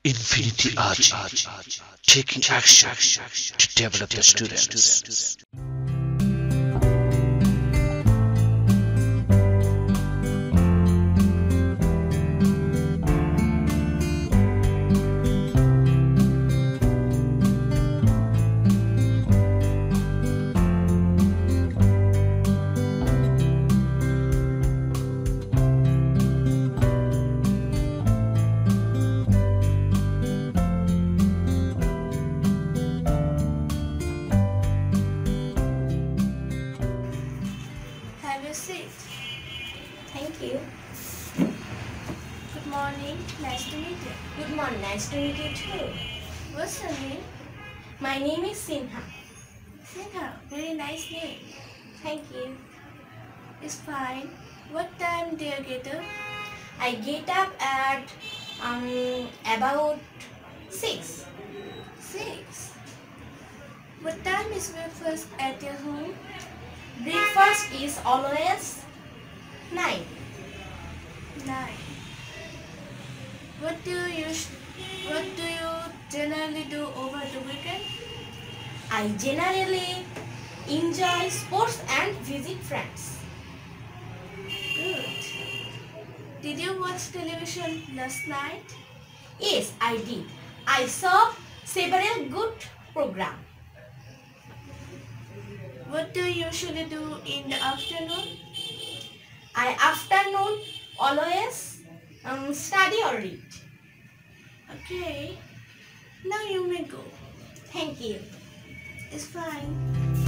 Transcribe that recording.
Infinity Ahzee, taking action to develop the students. Have a seat. Thank you. Good morning. Nice to meet you. Good morning. Nice to meet you too. What's your name? My name is Sinha. Sinha. Very nice name. Thank you. It's fine. What time do you get up? I get up at about 6. 6. What time is breakfast at your home? Breakfast is always 9. 9. What do you generally do over the weekend? I generally enjoy sports and visit friends. Good. Did you watch television last night? Yes, I did. I saw several good programs. What do you usually do in the afternoon? Afternoon always study or read. Okay. Now you may go. Thank you. It's fine.